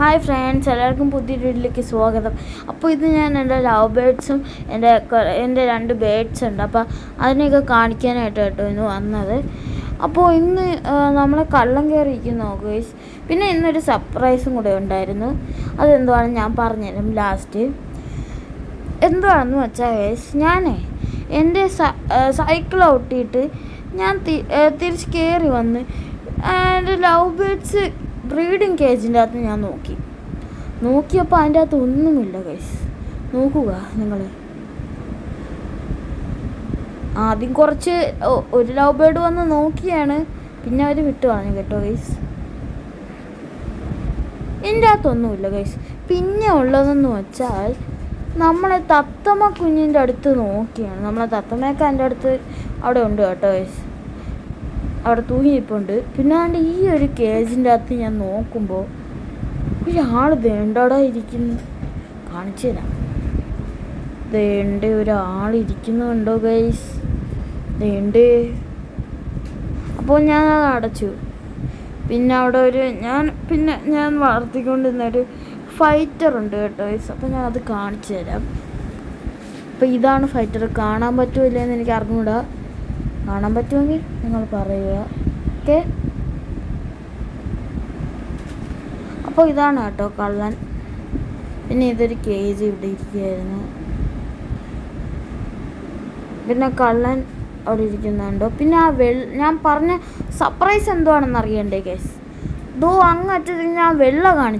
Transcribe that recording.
Hi friends, എല്ലാവർക്കും പുതിയൊരു വീട്ടിലേക്ക് സ്വാഗതം. അപ്പോൾ ഇത് ഞാൻ എൻ്റെ ലവ് ബേഡ്സും എൻ്റെ 2 ബേഡ്സ് ഉണ്ട്. അപ്പോൾ അതിനെയൊക്കെ കാണിക്കാനായിട്ട് കേട്ടോ ഇന്ന് വന്നത്. അപ്പോൾ ഇന്ന് നമ്മളെ കള്ളം കയറിയിരിക്കുന്നു ഗൈസ്. പിന്നെ ഇന്നൊരു സർപ്രൈസും കൂടെ ഉണ്ടായിരുന്നു. അതെന്തുവാണെന്ന് ഞാൻ പറഞ്ഞുതരും ലാസ്റ്റ്. എന്തുവാണെന്ന് വെച്ചാൽ ഗൈസ്, ഞാനേ എൻ്റെ സൈക്കിൾ ഔട്ടിയിട്ട് ഞാൻ തിരിച്ച് കയറി വന്ന് എൻ്റെ ലവ് ബേഡ്സ് ബ്രീഡിങ് കേജിൻ്റെ അകത്ത് ഞാൻ നോക്കിയപ്പോൾ അതിൻ്റെ അകത്ത് ഒന്നുമില്ല ഗൈസ്. നോക്കുക നിങ്ങൾ. ആദ്യം കുറച്ച് ഒരു ലവ് ബേർഡ് വന്ന് നോക്കിയാണ്, പിന്നെ അവർ വിട്ടു കളഞ്ഞു കേട്ടോ ഗൈസ്. ഇതിൻ്റെ അകത്തൊന്നുമില്ല ഗൈസ്. പിന്നെ ഉള്ളതെന്ന് വെച്ചാൽ നമ്മളെ തത്തമ്മ കുഞ്ഞിൻ്റെ അടുത്ത് നോക്കിയാണ്. നമ്മളെ തത്തമ്മയൊക്കെ എൻ്റെ അടുത്ത് അവിടെ ഉണ്ട് കേട്ടോ ഗൈസ്, അവിടെ തൂങ്ങിയിപ്പുണ്ട്. പിന്നെ അതിൻ്റെ ഈ ഒരു കേജിൻ്റെ അകത്ത് ഞാൻ നോക്കുമ്പോൾ ഒരാൾ വേണ്ടവിടെ ഇരിക്കുന്നു. കാണിച്ചു തരാം. വേണ്ട ഒരാളിരിക്കുന്നുണ്ടോ ഗൈസ്? വേണ്ടേ. അപ്പോൾ ഞാൻ അത് അടച്ചു. പിന്നെ അവിടെ ഞാൻ വളർത്തിക്കൊണ്ടിരുന്നൊരു ഫൈറ്റർ ഉണ്ട് കേട്ടോ ഗൈസ്. അപ്പോൾ ഞാൻ അത് കാണിച്ചു തരാം. അപ്പോൾ ഇതാണ് ഫൈറ്റർ. കാണാൻ പറ്റുമില്ലെന്ന് എനിക്ക് അറിഞ്ഞൂടാ. കാണാൻ പറ്റുമെങ്കിൽ നിങ്ങൾ പറയുക, ഓക്കെ. അപ്പോൾ ഇതാണ് കേട്ടോ കള്ളൻ. പിന്നെ ഇതൊരു കേജ് ഇവിടെ ഇരിക്കുകയായിരുന്നു. പിന്നെ കള്ളൻ അവിടെ ഇരിക്കുന്നുണ്ടോ. പിന്നെ ഞാൻ പറഞ്ഞ സർപ്രൈസ് എന്തുവാണെന്ന് അറിയണ്ടേ ഗൈസ്. അങ്ങറ്റത്തിൽ ഞാൻ വെള്ള കാണിച്ചു.